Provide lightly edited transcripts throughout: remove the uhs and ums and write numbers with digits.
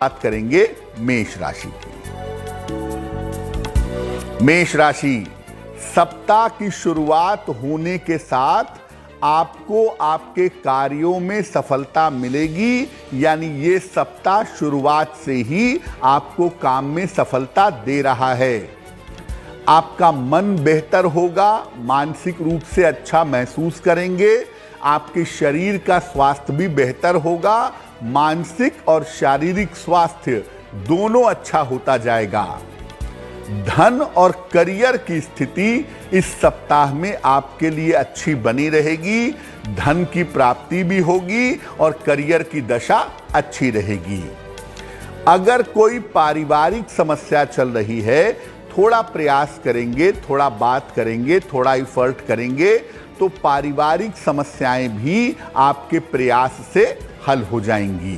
बात करेंगे मेष राशि की। मेष राशि, सप्ताह की शुरुआत होने के साथ आपको आपके कार्यों में सफलता मिलेगी, यानी ये सप्ताह शुरुआत से ही आपको काम में सफलता दे रहा है। आपका मन बेहतर होगा, मानसिक रूप से अच्छा महसूस करेंगे, आपके शरीर का स्वास्थ्य भी बेहतर होगा, मानसिक और शारीरिक स्वास्थ्य दोनों अच्छा होता जाएगा। धन और करियर की स्थिति इस सप्ताह में आपके लिए अच्छी बनी रहेगी, धन की प्राप्ति भी होगी और करियर की दशा अच्छी रहेगी। अगर कोई पारिवारिक समस्या चल रही है, थोड़ा प्रयास करेंगे, थोड़ा बात करेंगे, थोड़ा एफर्ट करेंगे तो पारिवारिक समस्याएं भी आपके प्रयास से हल हो जाएंगी।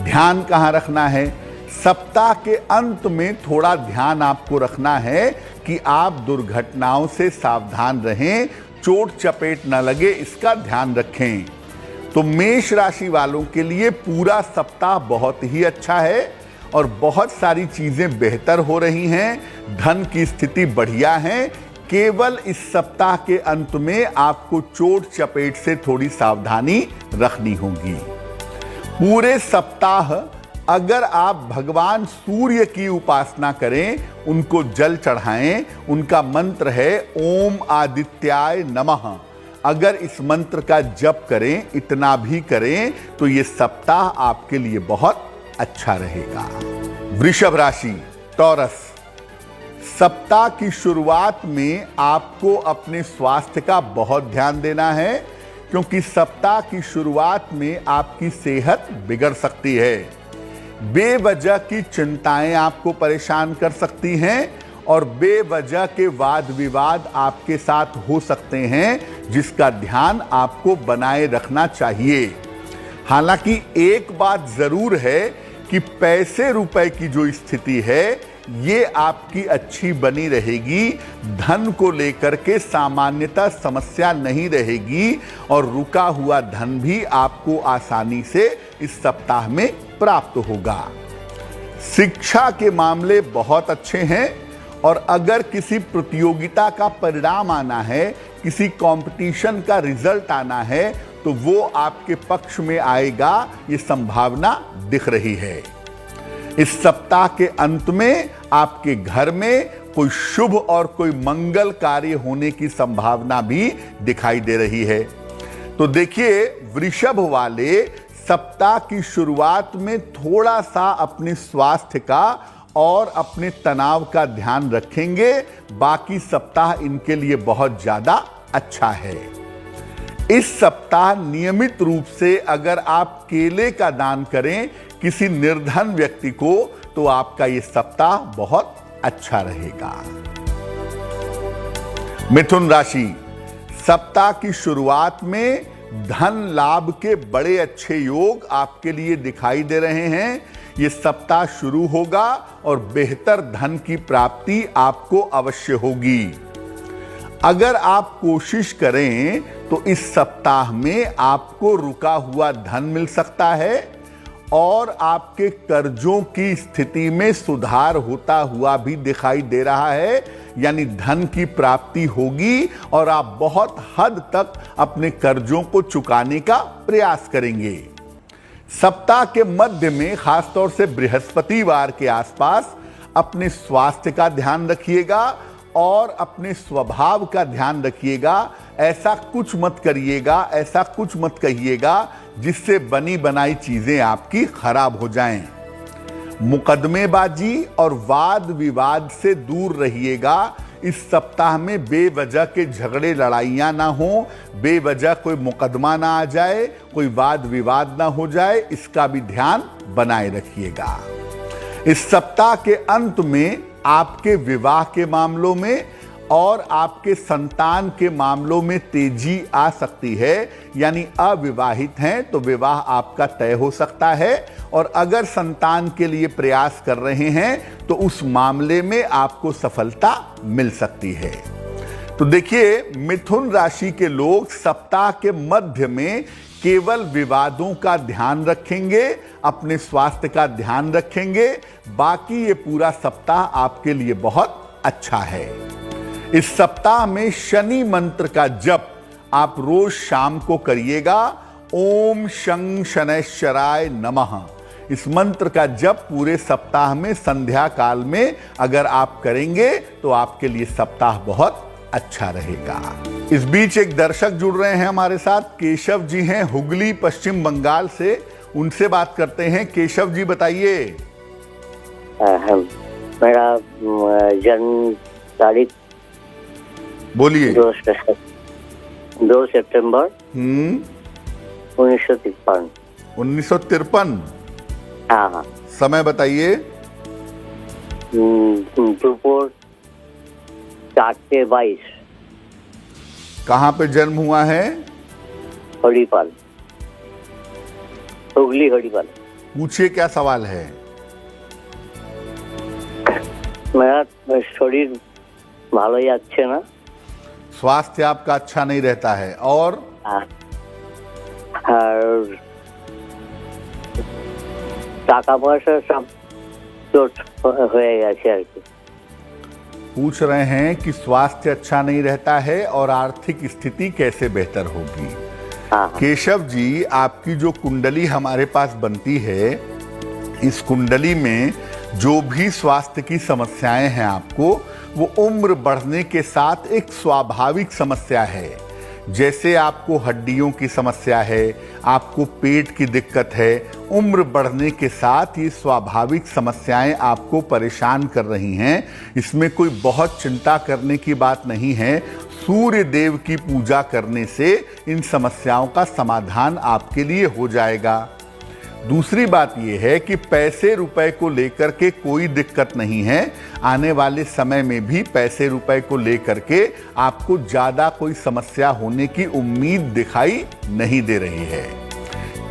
ध्यान कहाँ रखना है? सप्ताह के अंत में थोड़ा ध्यान आपको रखना है कि आप दुर्घटनाओं से सावधान रहें, चोट चपेट न लगे, इसका ध्यान रखें। तो मेष राशि वालों के लिए पूरा सप्ताह बहुत ही अच्छा है और बहुत सारी चीजें बेहतर हो रही हैं, धन की स्थिति बढ़िया है। केवल इस सप्ताह के अंत में आपको चोट चपेट से थोड़ी सावधानी रखनी होगी। पूरे सप्ताह अगर आप भगवान सूर्य की उपासना करें, उनको जल चढ़ाएं, उनका मंत्र है ओम आदित्याय नमः। अगर इस मंत्र का जप करें, इतना भी करें, तो ये सप्ताह आपके लिए बहुत अच्छा रहेगा। वृषभ राशि, टॉरस, सप्ताह की शुरुआत में आपको अपने स्वास्थ्य का बहुत ध्यान देना है, क्योंकि सप्ताह की शुरुआत में आपकी सेहत बिगड़ सकती है। बेवजह की चिंताएं आपको परेशान कर सकती हैं और बेवजह के वाद विवाद आपके साथ हो सकते हैं, जिसका ध्यान आपको बनाए रखना चाहिए। हालांकि एक बात जरूर है कि पैसे रुपए की जो स्थिति है ये आपकी अच्छी बनी रहेगी, धन को लेकर के सामान्यतः समस्या नहीं रहेगी और रुका हुआ धन भी आपको आसानी से इस सप्ताह में प्राप्त होगा। शिक्षा के मामले बहुत अच्छे हैं और अगर किसी प्रतियोगिता का परिणाम आना है, किसी कंपटीशन का रिजल्ट आना है, तो वो आपके पक्ष में आएगा, ये संभावना दिख रही है। इस सप्ताह के अंत में आपके घर में कोई शुभ और कोई मंगल कार्य होने की संभावना भी दिखाई दे रही है। तो देखिए, वृषभ वाले सप्ताह की शुरुआत में थोड़ा सा अपने स्वास्थ्य का और अपने तनाव का ध्यान रखेंगे, बाकी सप्ताह इनके लिए बहुत ज्यादा अच्छा है। इस सप्ताह नियमित रूप से अगर आप केले का दान करें किसी निर्धन व्यक्ति को, तो आपका ये सप्ताह बहुत अच्छा रहेगा। मिथुन राशि, सप्ताह की शुरुआत में धन लाभ के बड़े अच्छे योग आपके लिए दिखाई दे रहे हैं। ये सप्ताह शुरू होगा और बेहतर धन की प्राप्ति आपको अवश्य होगी। अगर आप कोशिश करें तो इस सप्ताह में आपको रुका हुआ धन मिल सकता है और आपके कर्जों की स्थिति में सुधार होता हुआ भी दिखाई दे रहा है, यानी धन की प्राप्ति होगी और आप बहुत हद तक अपने कर्जों को चुकाने का प्रयास करेंगे। सप्ताह के मध्य में खासतौर से बृहस्पतिवार के आसपास अपने स्वास्थ्य का ध्यान रखिएगा और अपने स्वभाव का ध्यान रखिएगा। ऐसा कुछ मत करिएगा, ऐसा कुछ मत कहिएगा जिससे बनी बनाई चीजें आपकी खराब हो जाएं। मुकदमेबाजी और वाद विवाद से दूर रहिएगा। इस सप्ताह में बेवजह के झगड़े लड़ाइयां ना हो, बेवजह कोई मुकदमा ना आ जाए, कोई वाद विवाद ना हो जाए, इसका भी ध्यान बनाए रखिएगा। इस सप्ताह के अंत में आपके विवाह के मामलों में और आपके संतान के मामलों में तेजी आ सकती है, यानी अविवाहित हैं तो विवाह आपका तय हो सकता है और अगर संतान के लिए प्रयास कर रहे हैं तो उस मामले में आपको सफलता मिल सकती है। तो देखिए, मिथुन राशि के लोग सप्ताह के मध्य में केवल विवादों का ध्यान रखेंगे, अपने स्वास्थ्य का ध्यान रखेंगे, बाकी ये पूरा सप्ताह आपके लिए बहुत अच्छा है। इस सप्ताह में शनि मंत्र का जप आप रोज शाम को करिएगा। ओम शं शनैश्चराय नमः। इस मंत्र का जप पूरे सप्ताह में संध्या काल में अगर आप करेंगे तो आपके लिए सप्ताह बहुत अच्छा रहेगा। इस बीच एक दर्शक जुड़ रहे हैं हमारे साथ, केशव जी हैं हुगली पश्चिम बंगाल से, उनसे बात करते हैं। केशव जी बताइए। मेरा जन्म तारीख बोलिए। 2 सितंबर 1953। 1953। हाँ। समय बताइए। दोपहर 4:22। कहाँ पे जन्म हुआ है? हरिपाल, हुगली हरिपाल। पूछिए क्या सवाल है। मेरा शरीर ভালো যাচ্ছে না। स्वास्थ्य आपका अच्छा नहीं रहता है और টাকা পয়সা সব চোট হয়ে গেছে আর কি। पूछ रहे हैं कि स्वास्थ्य अच्छा नहीं रहता है और आर्थिक स्थिति कैसे बेहतर होगी। केशव जी, आपकी जो कुंडली हमारे पास बनती है, इस कुंडली में जो भी स्वास्थ्य की समस्याएं हैं आपको, वो उम्र बढ़ने के साथ एक स्वाभाविक समस्या है। जैसे आपको हड्डियों की समस्या है, आपको पेट की दिक्कत है, उम्र बढ़ने के साथ ये स्वाभाविक समस्याएं आपको परेशान कर रही हैं। इसमें कोई बहुत चिंता करने की बात नहीं है। सूर्य देव की पूजा करने से इन समस्याओं का समाधान आपके लिए हो जाएगा। दूसरी बात यह है कि पैसे रुपए को लेकर के कोई दिक्कत नहीं है। आने वाले समय में भी पैसे रुपए को लेकर के आपको ज़्यादा कोई समस्या होने की उम्मीद दिखाई नहीं दे रही है।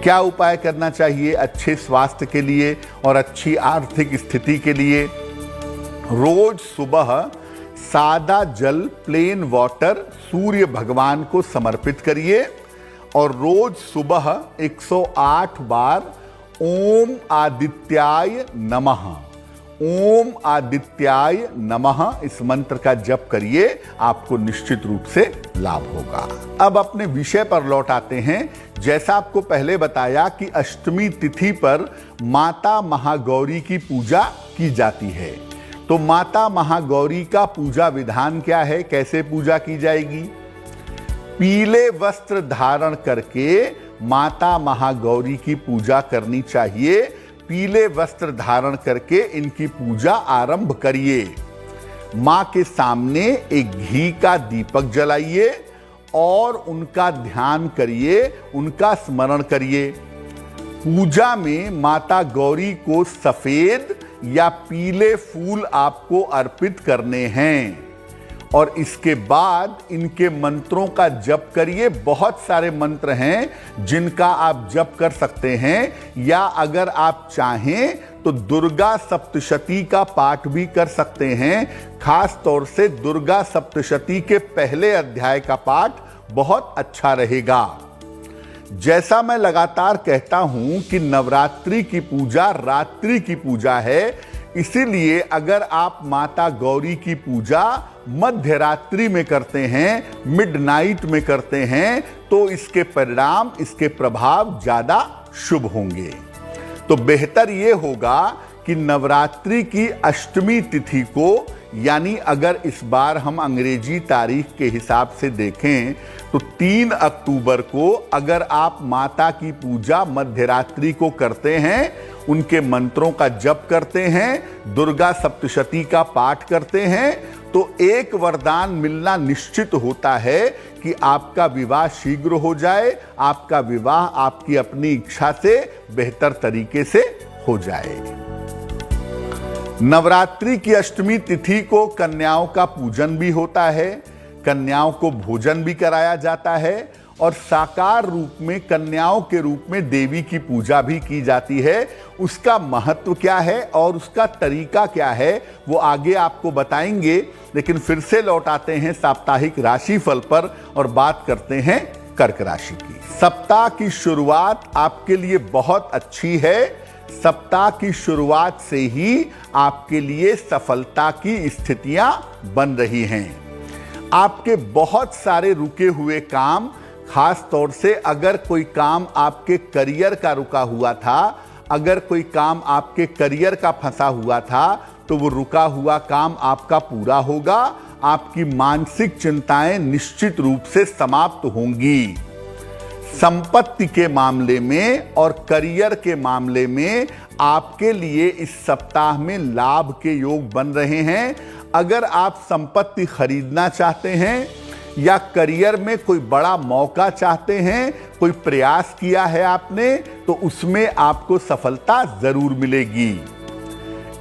क्या उपाय करना चाहिए अच्छे स्वास्थ्य के लिए और अच्छी आर्थिक स्थिति के लिए? रोज सुबह सादा जल, प्लेन वाटर सूर्य भगवान को समर्पित करिए और रोज सुबह 108 बार ओम आदित्याय नमः, ओम आदित्याय नमः इस मंत्र का जप करिए, आपको निश्चित रूप से लाभ होगा। अब अपने विषय पर लौट आते हैं। जैसा आपको पहले बताया कि अष्टमी तिथि पर माता महागौरी की पूजा की जाती है, तो माता महागौरी का पूजा विधान क्या है, कैसे पूजा की जाएगी? पीले वस्त्र धारण करके माता महागौरी की पूजा करनी चाहिए। पीले वस्त्र धारण करके इनकी पूजा आरंभ करिए। माँ के सामने एक घी का दीपक जलाइए और उनका ध्यान करिए, उनका स्मरण करिए। पूजा में माता गौरी को सफेद या पीले फूल आपको अर्पित करने हैं और इसके बाद इनके मंत्रों का जप करिए। बहुत सारे मंत्र हैं जिनका आप जप कर सकते हैं, या अगर आप चाहें तो दुर्गा सप्तशती का पाठ भी कर सकते हैं। खास तौर से दुर्गा सप्तशती के पहले अध्याय का पाठ बहुत अच्छा रहेगा। जैसा मैं लगातार कहता हूं कि नवरात्रि की पूजा रात्रि की पूजा है, इसीलिए अगर आप माता गौरी की पूजा मध्य रात्रि में करते हैं, मिडनाइट में करते हैं, तो इसके परिणाम, इसके प्रभाव ज्यादा शुभ होंगे। तो बेहतर यह होगा कि नवरात्रि की अष्टमी तिथि को, यानी अगर इस बार हम अंग्रेजी तारीख के हिसाब से देखें तो 3 अक्टूबर को अगर आप माता की पूजा मध्य रात्रि को करते हैं, उनके मंत्रों का जप करते हैं, दुर्गा सप्तशती का पाठ करते हैं, तो एक वरदान मिलना निश्चित होता है कि आपका विवाह शीघ्र हो जाए, आपका विवाह आपकी अपनी इच्छा से बेहतर तरीके से हो जाए। नवरात्रि की अष्टमी तिथि को कन्याओं का पूजन भी होता है, कन्याओं को भोजन भी कराया जाता है और साकार रूप में कन्याओं के रूप में देवी की पूजा भी की जाती है। उसका महत्व क्या है और उसका तरीका क्या है वो आगे आपको बताएंगे, लेकिन फिर से लौट आते हैं साप्ताहिक राशिफल पर और बात करते हैं कर्क राशि की। सप्ताह की शुरुआत आपके लिए बहुत अच्छी है। सप्ताह की शुरुआत से ही आपके लिए सफलता की स्थितियां बन रही हैं। आपके बहुत सारे रुके हुए काम, खास तौर से अगर कोई काम आपके करियर का रुका हुआ था, अगर कोई काम आपके करियर का फंसा हुआ था, तो वो रुका हुआ काम आपका पूरा होगा। आपकी मानसिक चिंताएं निश्चित रूप से समाप्त होंगी। संपत्ति के मामले में और करियर के मामले में आपके लिए इस सप्ताह में लाभ के योग बन रहे हैं। अगर आप संपत्ति खरीदना चाहते हैं या करियर में कोई बड़ा मौका चाहते हैं, कोई प्रयास किया है आपने, तो उसमें आपको सफलता जरूर मिलेगी।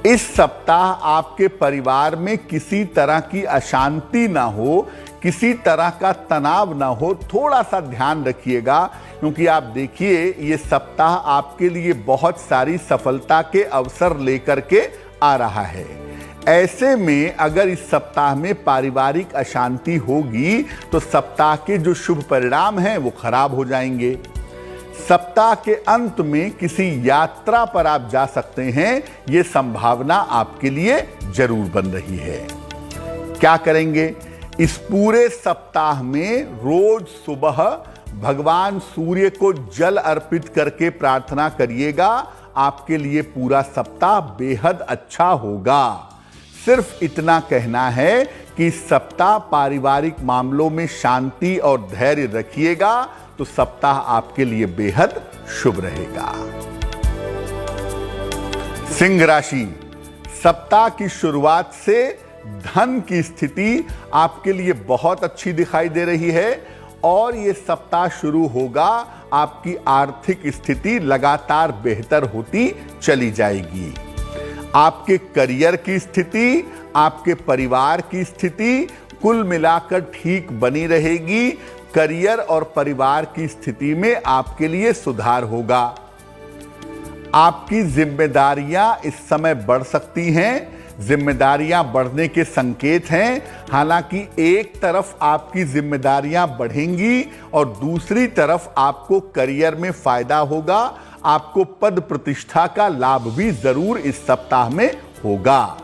इस सप्ताह आपके परिवार में किसी तरह की अशांति ना हो, किसी तरह का तनाव ना हो, थोड़ा सा ध्यान रखिएगा, क्योंकि आप देखिए ये सप्ताह आपके लिए बहुत सारी सफलता के अवसर लेकर के आ रहा है। ऐसे में अगर इस सप्ताह में पारिवारिक अशांति होगी तो सप्ताह के जो शुभ परिणाम हैं वो खराब हो जाएंगे। सप्ताह के अंत में किसी यात्रा पर आप जा सकते हैं, ये संभावना आपके लिए जरूर बन रही है। क्या करेंगे? इस पूरे सप्ताह में रोज सुबह भगवान सूर्य को जल अर्पित करके प्रार्थना करिएगा। आपके लिए पूरा सप्ताह बेहद अच्छा होगा। सिर्फ इतना कहना है कि इस सप्ताह पारिवारिक मामलों में शांति और धैर्य रखिएगा, तो सप्ताह आपके लिए बेहद शुभ रहेगा। सिंह राशि, सप्ताह की शुरुआत से धन की स्थिति आपके लिए बहुत अच्छी दिखाई दे रही है और ये सप्ताह शुरू होगा, आपकी आर्थिक स्थिति लगातार बेहतर होती चली जाएगी। आपके करियर की स्थिति, आपके परिवार की स्थिति कुल मिलाकर ठीक बनी रहेगी। करियर और परिवार की स्थिति में आपके लिए सुधार होगा। आपकी जिम्मेदारियां इस समय बढ़ सकती हैं। जिम्मेदारियां बढ़ने के संकेत हैं। हालांकि एक तरफ आपकी जिम्मेदारियां बढ़ेंगी और दूसरी तरफ आपको करियर में फायदा होगा। आपको पद प्रतिष्ठा का लाभ भी जरूर इस सप्ताह में होगा।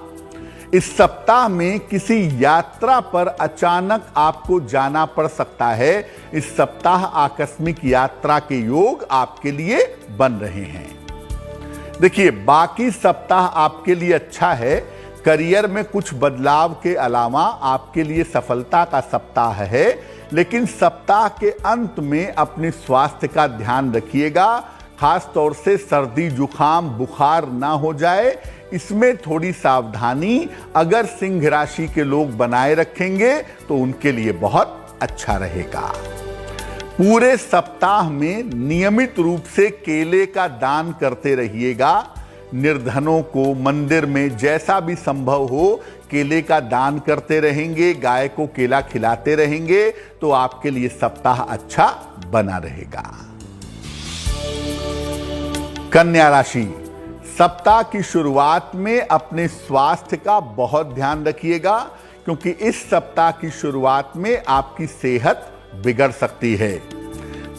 इस सप्ताह में किसी यात्रा पर अचानक आपको जाना पड़ सकता है। इस सप्ताह आकस्मिक यात्रा के योग आपके लिए बन रहे हैं। देखिए, बाकी सप्ताह आपके लिए अच्छा है। करियर में कुछ बदलाव के अलावा आपके लिए सफलता का सप्ताह है, लेकिन सप्ताह के अंत में अपने स्वास्थ्य का ध्यान रखिएगा। खास तौर से सर्दी, जुखाम, बुखार ना हो जाए, इसमें थोड़ी सावधानी अगर सिंह राशि के लोग बनाए रखेंगे तो उनके लिए बहुत अच्छा रहेगा। पूरे सप्ताह में नियमित रूप से केले का दान करते रहिएगा। निर्धनों को मंदिर में जैसा भी संभव हो केले का दान करते रहेंगे, गाय को केला खिलाते रहेंगे, तो आपके लिए सप्ताह अच्छा बना रहेगा। कन्या राशि, सप्ताह की शुरुआत में अपने स्वास्थ्य का बहुत ध्यान रखिएगा, क्योंकि इस सप्ताह की शुरुआत में आपकी सेहत बिगड़ सकती है।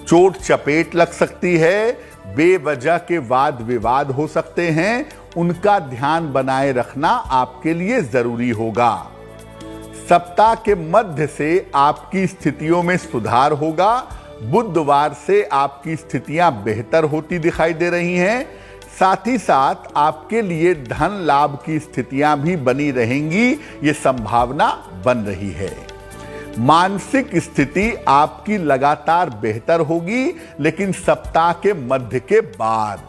चोट चपेट लग सकती है, बेवजह के वाद विवाद हो सकते हैं। उनका ध्यान बनाए रखना आपके लिए जरूरी होगा। सप्ताह के मध्य से आपकी स्थितियों में सुधार होगा। बुधवार से आपकी स्थितियां बेहतर होती दिखाई दे रही हैं। साथ ही साथ आपके लिए धन लाभ की स्थितियां भी बनी रहेंगी, ये संभावना बन रही है। मानसिक स्थिति आपकी लगातार बेहतर होगी, लेकिन सप्ताह के मध्य के बाद।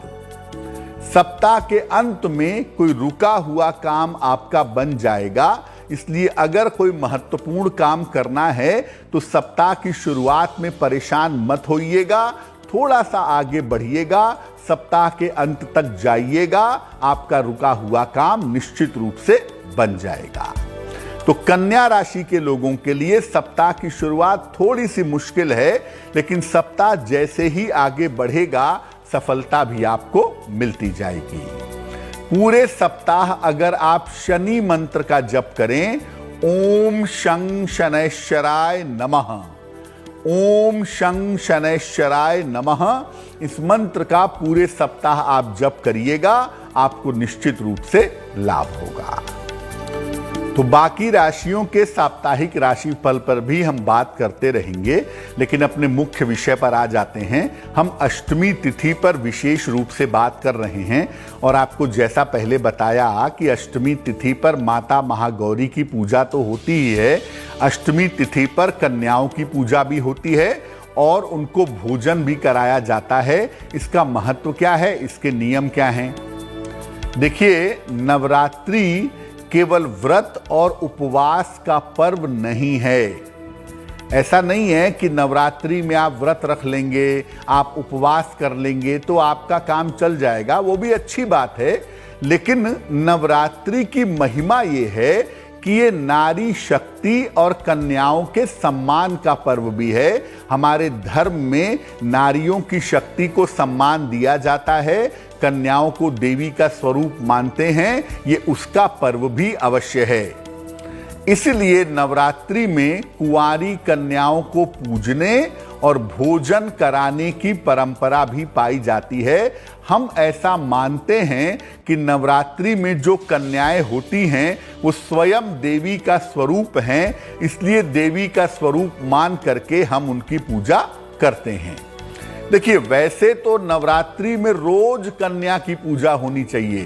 सप्ताह के अंत में कोई रुका हुआ काम आपका बन जाएगा, इसलिए अगर कोई महत्वपूर्ण काम करना है तो सप्ताह की शुरुआत में परेशान मत होइएगा, थोड़ा सा आगे बढ़िएगा, सप्ताह के अंत तक जाइएगा, आपका रुका हुआ काम निश्चित रूप से बन जाएगा। तो कन्या राशि के लोगों के लिए सप्ताह की शुरुआत थोड़ी सी मुश्किल है, लेकिन सप्ताह जैसे ही आगे बढ़ेगा सफलता भी आपको मिलती जाएगी। पूरे सप्ताह अगर आप शनि मंत्र का जप करें, ओम शं शनैश्चराय नमः, ओम शं शनैश्चराय नमः। इस मंत्र का पूरे सप्ताह आप जप करिएगा, आपको निश्चित रूप से लाभ होगा। तो बाकी राशियों के साप्ताहिक राशिफल पर भी हम बात करते रहेंगे, लेकिन अपने मुख्य विषय पर आ जाते हैं। हम अष्टमी तिथि पर विशेष रूप से बात कर रहे हैं और आपको जैसा पहले बताया कि अष्टमी तिथि पर माता महागौरी की पूजा तो होती ही है, अष्टमी तिथि पर कन्याओं की पूजा भी होती है और उनको भोजन भी कराया जाता है। इसका महत्व क्या है, इसके नियम क्या हैं? देखिए, नवरात्रि केवल व्रत और उपवास का पर्व नहीं है। ऐसा नहीं है कि नवरात्रि में आप व्रत रख लेंगे, आप उपवास कर लेंगे तो आपका काम चल जाएगा, वो भी अच्छी बात है। लेकिन नवरात्रि की महिमा ये है कि ये नारी शक्ति और कन्याओं के सम्मान का पर्व भी है। हमारे धर्म में नारियों की शक्ति को सम्मान दिया जाता है, कन्याओं को देवी का स्वरूप मानते हैं, ये उसका पर्व भी अवश्य है। इसलिए नवरात्रि में कुंवारी कन्याओं को पूजने और भोजन कराने की परंपरा भी पाई जाती है। हम ऐसा मानते हैं कि नवरात्रि में जो कन्याएं होती हैं वो स्वयं देवी का स्वरूप हैं, इसलिए देवी का स्वरूप मान करके हम उनकी पूजा करते हैं। देखिए, वैसे तो नवरात्रि में रोज कन्या की पूजा होनी चाहिए,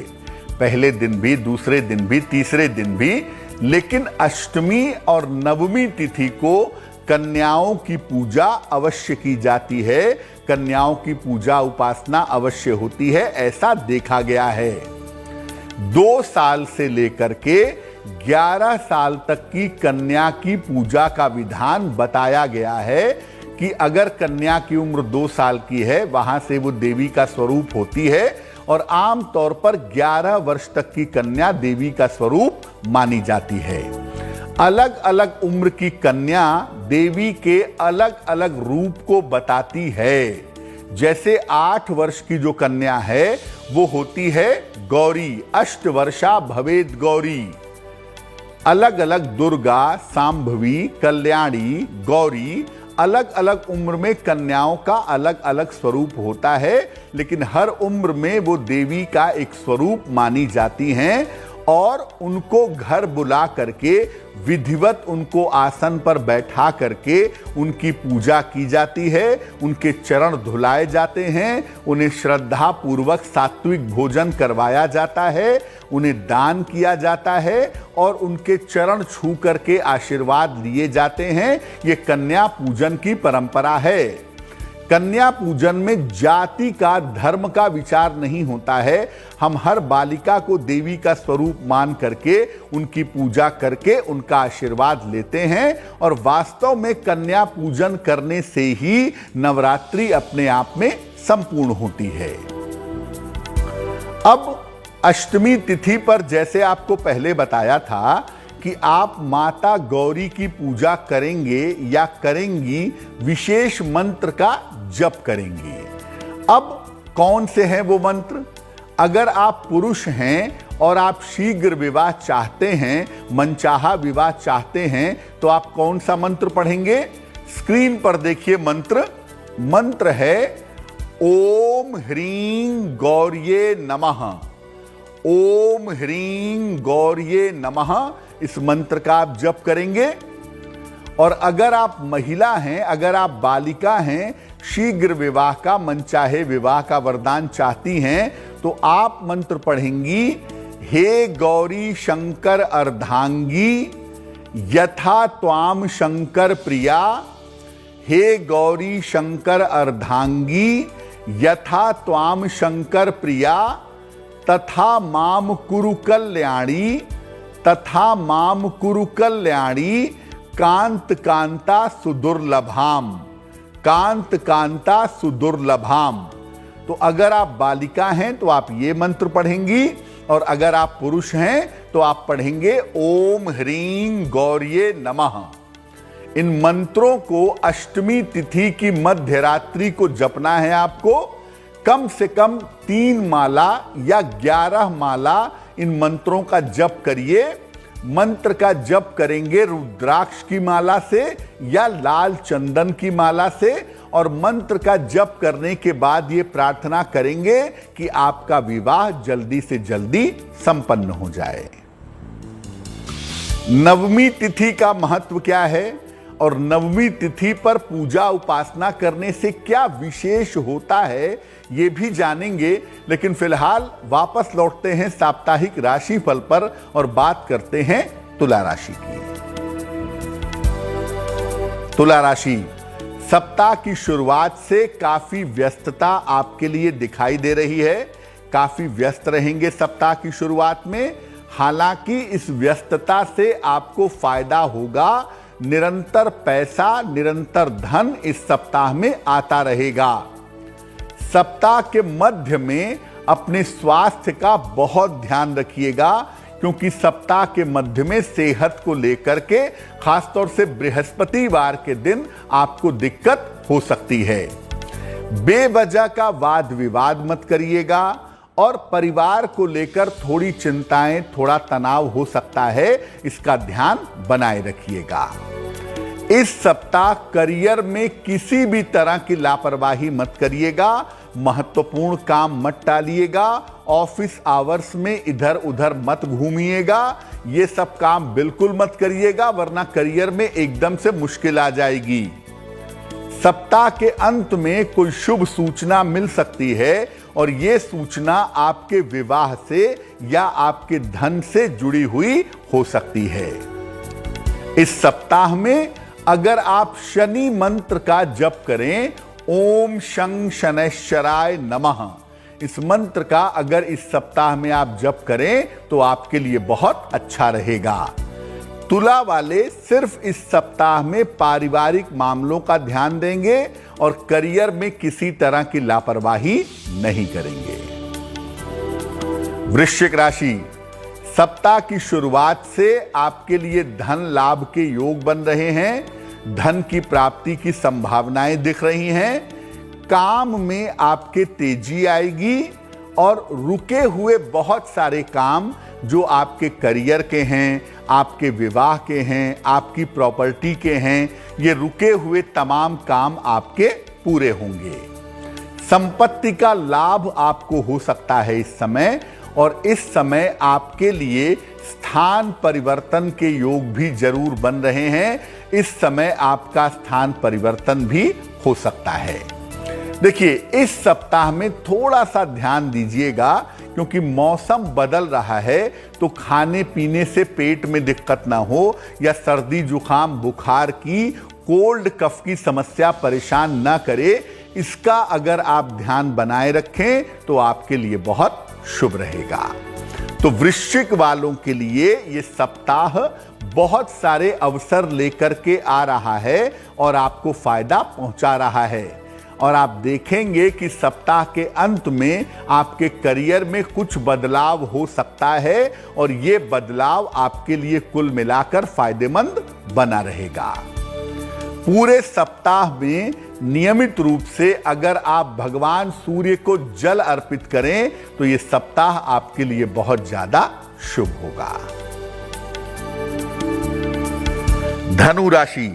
पहले दिन भी, दूसरे दिन भी, तीसरे दिन भी, लेकिन अष्टमी और नवमी तिथि को कन्याओं की पूजा अवश्य की जाती है, कन्याओं की पूजा उपासना अवश्य होती है, ऐसा देखा गया है। 2 साल से लेकर के 11 साल तक की कन्या की पूजा का विधान बताया गया है कि अगर कन्या की उम्र 2 साल की है, वहां से वो देवी का स्वरूप होती है और आम तौर पर 11 वर्ष तक की कन्या देवी का स्वरूप मानी जाती है। अलग अलग उम्र की कन्या देवी के अलग अलग रूप को बताती है। जैसे 8 वर्ष की जो कन्या है वो होती है गौरी, अष्टवर्षा भवेद गौरी। अलग अलग दुर्गा, सांभवी, कल्याणी, गौरी, अलग अलग उम्र में कन्याओं का अलग अलग स्वरूप होता है, लेकिन हर उम्र में वो देवी का एक स्वरूप मानी जाती हैं और उनको घर बुला करके विधिवत उनको आसन पर बैठा करके उनकी पूजा की जाती है, उनके चरण धुलाए जाते हैं, उन्हें श्रद्धा पूर्वक सात्विक भोजन करवाया जाता है, उन्हें दान किया जाता है और उनके चरण छू करके आशीर्वाद लिए जाते हैं। ये कन्या पूजन की परंपरा है। कन्या पूजन में जाति का, धर्म का विचार नहीं होता है। हम हर बालिका को देवी का स्वरूप मान करके उनकी पूजा करके उनका आशीर्वाद लेते हैं और वास्तव में कन्या पूजन करने से ही नवरात्रि अपने आप में संपूर्ण होती है। अब अष्टमी तिथि पर जैसे आपको पहले बताया था कि आप माता गौरी की पूजा करेंगे या करेंगी, विशेष मंत्र का जप करेंगी। अब कौन से हैं वो मंत्र? अगर आप पुरुष हैं और आप शीघ्र विवाह चाहते हैं, मनचाहा विवाह चाहते हैं, तो आप कौन सा मंत्र पढ़ेंगे? स्क्रीन पर देखिए मंत्र है ओम ह्रीं गौर्ये नमः। ओम ह्रीं गौर्ये नमः, इस मंत्र का आप जप करेंगे। और अगर आप महिला हैं, अगर आप बालिका हैं, शीघ्र विवाह का, मनचाहे विवाह का वरदान चाहती हैं, तो आप मंत्र पढ़ेंगी हे गौरी शंकर अर्धांगी यथा त्वाम शंकर प्रिया। हे गौरी शंकर अर्धांगी यथा त्वाम शंकर प्रिया तथा माम कुरु कल्याणी, तथा माम कुरु कल्याणी कांत कांता सुदुर्लभाम, कांत कांता सुदुर्लभाम। तो अगर आप बालिका हैं तो आप ये मंत्र पढ़ेंगी और अगर आप पुरुष हैं तो आप पढ़ेंगे ओम ह्रीं गौर्ये नमः। इन मंत्रों को अष्टमी तिथि की मध्य रात्रि को जपना है आपको। कम से कम 3 माला या 11 माला इन मंत्रों का जप करिए। मंत्र का जप करेंगे रुद्राक्ष की माला से या लाल चंदन की माला से, और मंत्र का जप करने के बाद ये प्रार्थना करेंगे कि आपका विवाह जल्दी से जल्दी संपन्न हो जाए। नवमी तिथि का महत्व क्या है और नवमी तिथि पर पूजा उपासना करने से क्या विशेष होता है ये भी जानेंगे, लेकिन फिलहाल वापस लौटते हैं साप्ताहिक राशिफल पर और बात करते हैं तुला राशि की। तुला राशि, सप्ताह की शुरुआत से काफी व्यस्तता आपके लिए दिखाई दे रही है। काफी व्यस्त रहेंगे सप्ताह की शुरुआत में। हालांकि इस व्यस्तता से आपको फायदा होगा। निरंतर पैसा, निरंतर धन इस सप्ताह में आता रहेगा। सप्ताह के मध्य में अपने स्वास्थ्य का बहुत ध्यान रखिएगा, क्योंकि सप्ताह के मध्य में सेहत को लेकर के खासतौर से बृहस्पतिवार के दिन आपको दिक्कत हो सकती है। बेवजह का वाद विवाद मत करिएगा और परिवार को लेकर थोड़ी चिंताएं, थोड़ा तनाव हो सकता है, इसका ध्यान बनाए रखिएगा। इस सप्ताह करियर में किसी भी तरह की लापरवाही मत करिएगा। महत्वपूर्ण काम मत टालिएगा। ऑफिस आवर्स में इधर उधर मत घूमिएगा। ये सब काम बिल्कुल मत करिएगा, वरना करियर में एकदम से मुश्किल आ जाएगी। सप्ताह के अंत में कोई शुभ सूचना मिल सकती है और यह सूचना आपके विवाह से या आपके धन से जुड़ी हुई हो सकती है। इस सप्ताह में अगर आप शनि मंत्र का जप करें, ओम शं शनैश्चराय नमः, इस मंत्र का अगर इस सप्ताह में आप जप करें तो आपके लिए बहुत अच्छा रहेगा। तुला वाले सिर्फ इस सप्ताह में पारिवारिक मामलों का ध्यान देंगे और करियर में किसी तरह की लापरवाही नहीं करेंगे। वृश्चिक राशि, सप्ताह की शुरुआत से आपके लिए धन लाभ के योग बन रहे हैं। धन की प्राप्ति की संभावनाएं दिख रही हैं। काम में आपके तेजी आएगी और रुके हुए बहुत सारे काम जो आपके करियर के हैं, आपके विवाह के हैं, आपकी प्रॉपर्टी के हैं, ये रुके हुए तमाम काम आपके पूरे होंगे। संपत्ति का लाभ आपको हो सकता है इस समय, और इस समय आपके लिए स्थान परिवर्तन के योग भी जरूर बन रहे हैं। इस समय आपका स्थान परिवर्तन भी हो सकता है। देखिए, इस सप्ताह में थोड़ा सा ध्यान दीजिएगा, क्योंकि मौसम बदल रहा है, तो खाने पीने से पेट में दिक्कत ना हो या सर्दी जुकाम बुखार की कोल्ड कफ की समस्या परेशान ना करे। इसका अगर आप ध्यान बनाए रखें तो आपके लिए बहुत शुभ रहेगा। तो वृश्चिक वालों के लिए ये सप्ताह बहुत सारे अवसर लेकर के आ रहा है और आपको फायदा पहुंचा रहा है। और आप देखेंगे कि सप्ताह के अंत में आपके करियर में कुछ बदलाव हो सकता है और ये बदलाव आपके लिए कुल मिलाकर फायदेमंद बना रहेगा। पूरे सप्ताह में नियमित रूप से अगर आप भगवान सूर्य को जल अर्पित करें तो ये सप्ताह आपके लिए बहुत ज्यादा शुभ होगा। धनु राशि,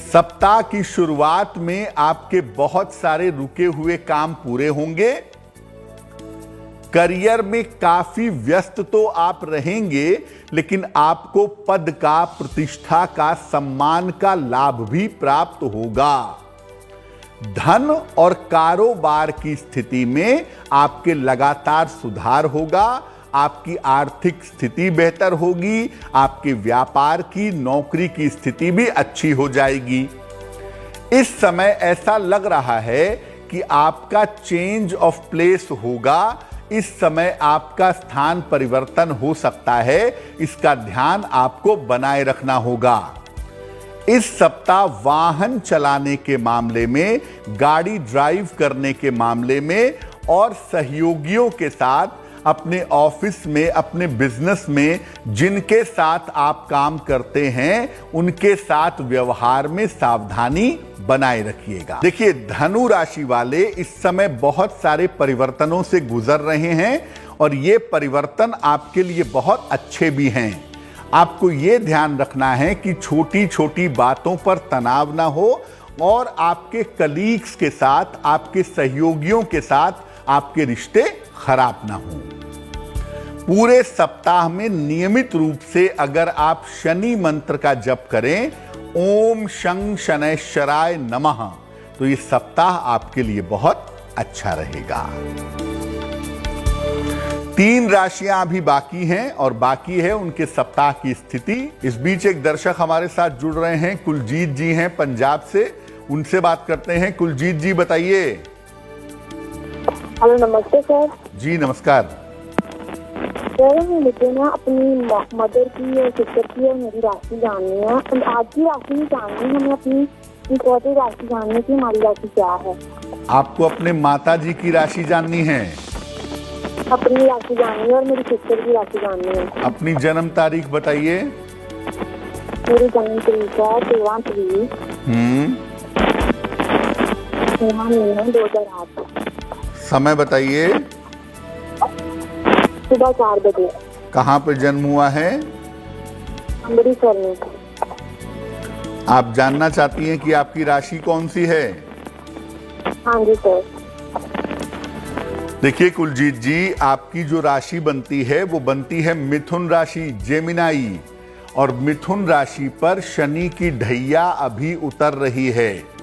सप्ताह की शुरुआत में आपके बहुत सारे रुके हुए काम पूरे होंगे। करियर में काफी व्यस्त तो आप रहेंगे, लेकिन आपको पद का, प्रतिष्ठा का, सम्मान का लाभ भी प्राप्त होगा। धन और कारोबार की स्थिति में आपके लगातार सुधार होगा। आपकी आर्थिक स्थिति बेहतर होगी। आपके व्यापार की, नौकरी की स्थिति भी अच्छी हो जाएगी। इस समय ऐसा लग रहा है कि आपका चेंज ऑफ प्लेस होगा। इस समय आपका स्थान परिवर्तन हो सकता है। इसका ध्यान आपको बनाए रखना होगा। इस सप्ताह वाहन चलाने के मामले में, गाड़ी ड्राइव करने के मामले में और सहयोगियों के साथ अपने ऑफिस में, अपने बिजनेस में जिनके साथ आप काम करते हैं उनके साथ व्यवहार में सावधानी बनाए रखिएगा। देखिए, धनु राशि वाले इस समय बहुत सारे परिवर्तनों से गुजर रहे हैं और ये परिवर्तन आपके लिए बहुत अच्छे भी हैं। आपको ये ध्यान रखना है कि छोटी छोटी बातों पर तनाव ना हो और आपके कलीग्स के साथ, आपके सहयोगियों के साथ आपके रिश्ते खराब ना हो। पूरे सप्ताह में नियमित रूप से अगर आप शनि मंत्र का जप करें, ओम शं शनैश्चराय नमः, तो ये सप्ताह आपके लिए बहुत अच्छा रहेगा। 3 राशियां अभी बाकी हैं और बाकी है उनके सप्ताह की स्थिति। इस बीच एक दर्शक हमारे साथ जुड़ रहे हैं, कुलजीत जी हैं पंजाब से, उनसे बात करते हैं। कुलजीत जी बताइए। हेलो, नमस्ते सर। जी नमस्कार। सर, मुझे ना अपनी मदर की और सिस्टर की और मेरी राशि जाननी है। आज की राशि नहीं जाननी है, हमें अपनी इम्पोर्टेंट राशि जाननी है कि हमारी राशि क्या है। आपको अपने माता जी की राशि जाननी है? अपनी राशि जाननी है और मेरी सिस्टर की राशि जाननी है। अपनी जन्म तारीख बताइए। मेरी जन्म तारीख है 13/3 2008। समय बताइए। सुबह 4 बजे। कहाँ पे जन्म हुआ है? अमृतसर में। आप जानना चाहती हैं कि आपकी राशि कौन सी है? हाँ जी सर। देखिए कुलजीत जी, आपकी जो राशि बनती है वो बनती है मिथुन राशि, जेमिनाई, और मिथुन राशि पर शनि की ढैया अभी उतर रही है।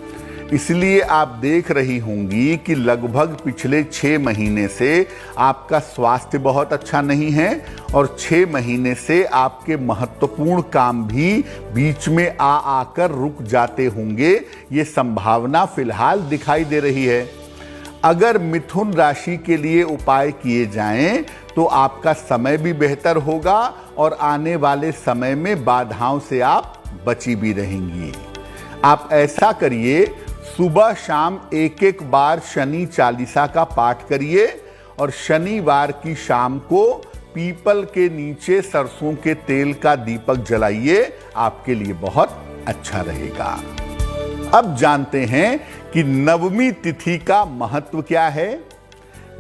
इसलिए आप देख रही होंगी कि लगभग पिछले 6 महीने से आपका स्वास्थ्य बहुत अच्छा नहीं है और 6 महीने से आपके महत्वपूर्ण काम भी बीच में आकर रुक जाते होंगे। ये संभावना फिलहाल दिखाई दे रही है। अगर मिथुन राशि के लिए उपाय किए जाएं तो आपका समय भी बेहतर होगा और आने वाले समय में बाधाओं से आप बची भी रहेंगी। आप ऐसा करिए, सुबह शाम एक बार शनि चालीसा का पाठ करिए और शनिवार की शाम को पीपल के नीचे सरसों के तेल का दीपक जलाइए। आपके लिए बहुत अच्छा रहेगा। अब जानते हैं कि नवमी तिथि का महत्व क्या है।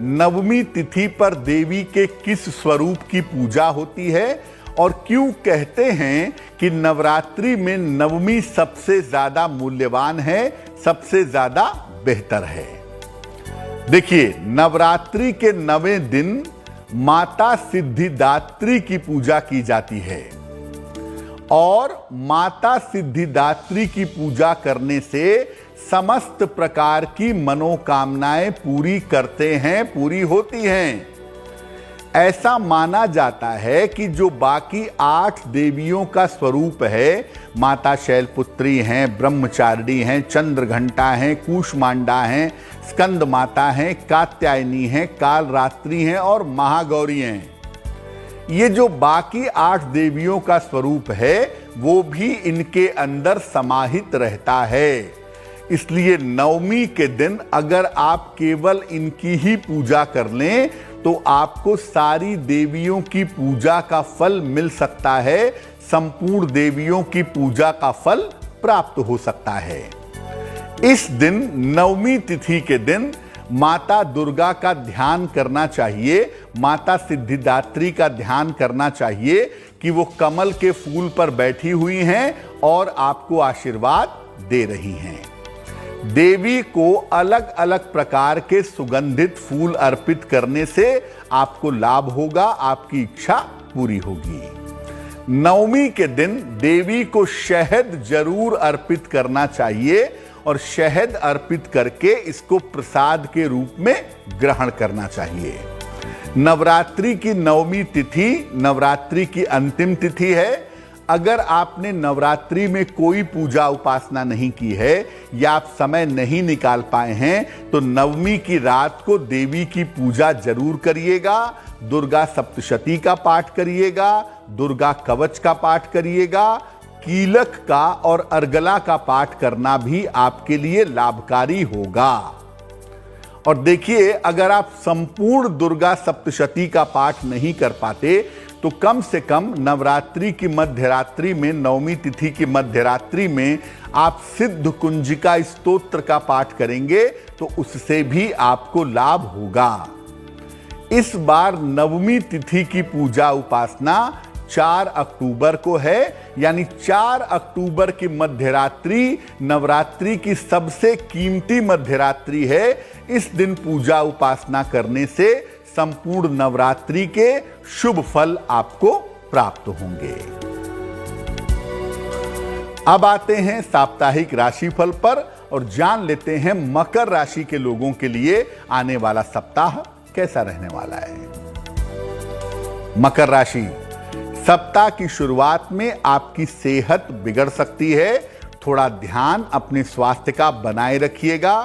नवमी तिथि पर देवी के किस स्वरूप की पूजा होती है और क्यों कहते हैं कि नवरात्रि में नवमी सबसे ज्यादा मूल्यवान है, सबसे ज्यादा बेहतर है। देखिए, नवरात्रि के 9वें दिन माता सिद्धिदात्री की पूजा की जाती है और माता सिद्धिदात्री की पूजा करने से समस्त प्रकार की मनोकामनाएं पूरी करते हैं, पूरी होती हैं। ऐसा माना जाता है कि जो बाकी 8 देवियों का स्वरूप है, माता शैलपुत्री हैं, ब्रह्मचारिणी हैं, चंद्रघंटा हैं, कूष्मांडा हैं, स्कंद माता हैं, कात्यायनी हैं, कालरात्रि हैं और महागौरी हैं। ये जो बाकी 8 देवियों का स्वरूप है वो भी इनके अंदर समाहित रहता है। इसलिए नवमी के दिन अगर आप केवल इनकी ही पूजा कर लें तो आपको सारी देवियों की पूजा का फल मिल सकता है, संपूर्ण देवियों की पूजा का फल प्राप्त हो सकता है। इस दिन, नवमी तिथि के दिन, माता दुर्गा का ध्यान करना चाहिए, माता सिद्धिदात्री का ध्यान करना चाहिए कि वो कमल के फूल पर बैठी हुई हैं और आपको आशीर्वाद दे रही हैं। देवी को अलग अलग प्रकार के सुगंधित फूल अर्पित करने से आपको लाभ होगा, आपकी इच्छा पूरी होगी। नवमी के दिन देवी को शहद जरूर अर्पित करना चाहिए और शहद अर्पित करके इसको प्रसाद के रूप में ग्रहण करना चाहिए। नवरात्रि की नवमी तिथि नवरात्रि की अंतिम तिथि है। अगर आपने नवरात्रि में कोई पूजा उपासना नहीं की है या आप समय नहीं निकाल पाए हैं तो नवमी की रात को देवी की पूजा जरूर करिएगा। दुर्गा सप्तशती का पाठ करिएगा, दुर्गा कवच का पाठ करिएगा, कीलक का और अर्गला का पाठ करना भी आपके लिए लाभकारी होगा। और देखिए, अगर आप संपूर्ण दुर्गा सप्तशती का पाठ नहीं कर पाते तो कम से कम नवरात्रि की मध्यरात्रि में, नवमी तिथि की मध्यरात्रि में आप सिद्ध कुंजिका स्तोत्र का पाठ करेंगे तो उससे भी आपको लाभ होगा। इस बार नवमी तिथि की पूजा उपासना 4 अक्टूबर को है, यानी 4 अक्टूबर की मध्यरात्रि नवरात्रि की सबसे कीमती मध्यरात्रि है। इस दिन पूजा उपासना करने से संपूर्ण नवरात्रि के शुभ फल आपको प्राप्त होंगे। अब आते हैं साप्ताहिक राशिफल पर और जान लेते हैं मकर राशि के लोगों के लिए आने वाला सप्ताह कैसा रहने वाला है। मकर राशि, सप्ताह की शुरुआत में आपकी सेहत बिगड़ सकती है, थोड़ा ध्यान अपने स्वास्थ्य का बनाए रखिएगा।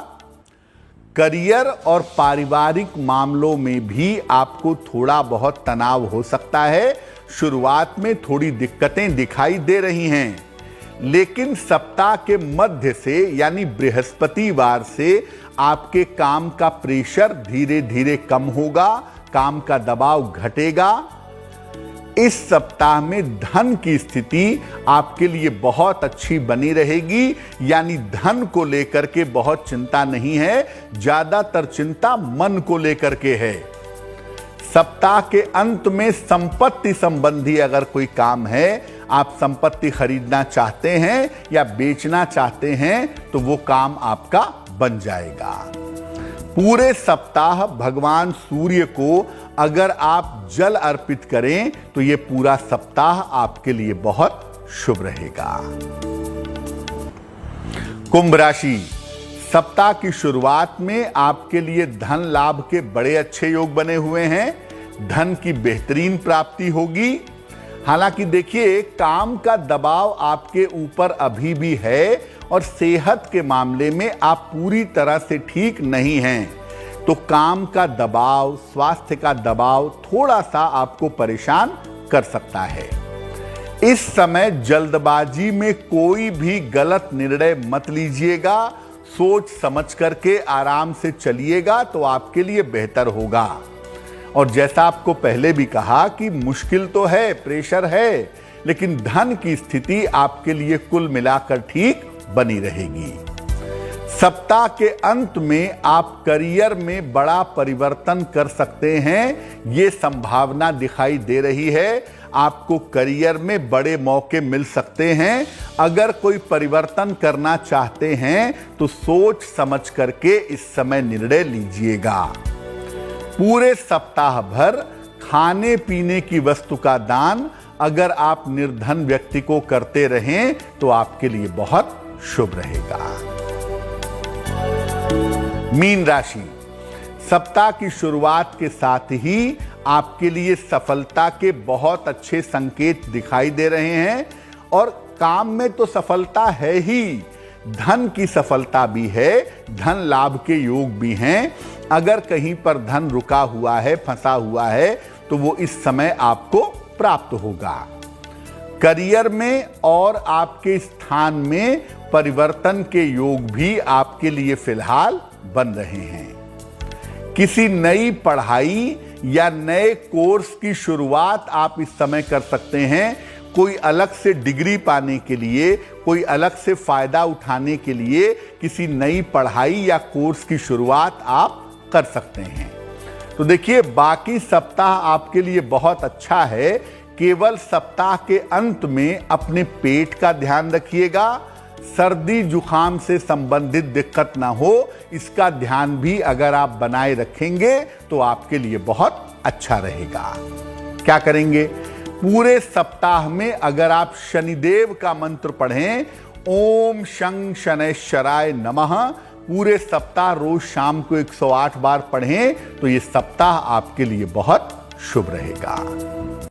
करियर और पारिवारिक मामलों में भी आपको थोड़ा बहुत तनाव हो सकता है। शुरुआत में थोड़ी दिक्कतें दिखाई दे रही हैं, लेकिन सप्ताह के मध्य से यानी बृहस्पतिवार से आपके काम का प्रेशर धीरे धीरे कम होगा, काम का दबाव घटेगा। इस सप्ताह में धन की स्थिति आपके लिए बहुत अच्छी बनी रहेगी, यानी धन को लेकर के बहुत चिंता नहीं है, ज्यादातर चिंता मन को लेकर के है। सप्ताह के अंत में संपत्ति संबंधी अगर कोई काम है, आप संपत्ति खरीदना चाहते हैं या बेचना चाहते हैं तो वो काम आपका बन जाएगा। पूरे सप्ताह भगवान सूर्य को अगर आप जल अर्पित करें तो ये पूरा सप्ताह आपके लिए बहुत शुभ रहेगा। कुंभ राशि, सप्ताह की शुरुआत में आपके लिए धन लाभ के बड़े अच्छे योग बने हुए हैं। धन की बेहतरीन प्राप्ति होगी। हालांकि देखिए, काम का दबाव आपके ऊपर अभी भी है और सेहत के मामले में आप पूरी तरह से ठीक नहीं हैं, तो काम का दबाव, स्वास्थ्य का दबाव थोड़ा सा आपको परेशान कर सकता है। इस समय जल्दबाजी में कोई भी गलत निर्णय मत लीजिएगा, सोच समझ करके आराम से चलिएगा तो आपके लिए बेहतर होगा। और जैसा आपको पहले भी कहा कि मुश्किल तो है, प्रेशर है, लेकिन धन की स्थिति आपके लिए कुल मिलाकर ठीक बनी रहेगी। सप्ताह के अंत में आप करियर में बड़ा परिवर्तन कर सकते हैं, ये संभावना दिखाई दे रही है। आपको करियर में बड़े मौके मिल सकते हैं। अगर कोई परिवर्तन करना चाहते हैं तो सोच समझ करके इस समय निर्णय लीजिएगा। पूरे सप्ताह भर खाने पीने की वस्तु का दान अगर आप निर्धन व्यक्ति को करते रहें तो आपके लिए बहुत शुभ रहेगा। मीन राशि, सप्ताह की शुरुआत के साथ ही आपके लिए सफलता के बहुत अच्छे संकेत दिखाई दे रहे हैं और काम में तो सफलता है ही, धन की सफलता भी है, धन लाभ के योग भी हैं। अगर कहीं पर धन रुका हुआ है, फंसा हुआ है तो वो इस समय आपको प्राप्त होगा। करियर में और आपके स्थान में परिवर्तन के योग भी आपके लिए फिलहाल बन रहे हैं। किसी नई पढ़ाई या नए कोर्स की शुरुआत आप इस समय कर सकते हैं। कोई अलग से डिग्री पाने के लिए, कोई अलग से फायदा उठाने के लिए किसी नई पढ़ाई या कोर्स की शुरुआत आप कर सकते हैं। तो देखिए, बाकी सप्ताह आपके लिए बहुत अच्छा है। केवल सप्ताह के अंत में अपने पेट का ध्यान रखिएगा। सर्दी जुकाम से संबंधित दिक्कत ना हो, इसका ध्यान भी अगर आप बनाए रखेंगे तो आपके लिए बहुत अच्छा रहेगा। क्या करेंगे? पूरे सप्ताह में अगर आप शनिदेव का मंत्र पढ़ें, ओम शं शनैश्चराय नमः, पूरे सप्ताह रोज शाम को 108 बार पढ़ें तो ये सप्ताह आपके लिए बहुत शुभ रहेगा।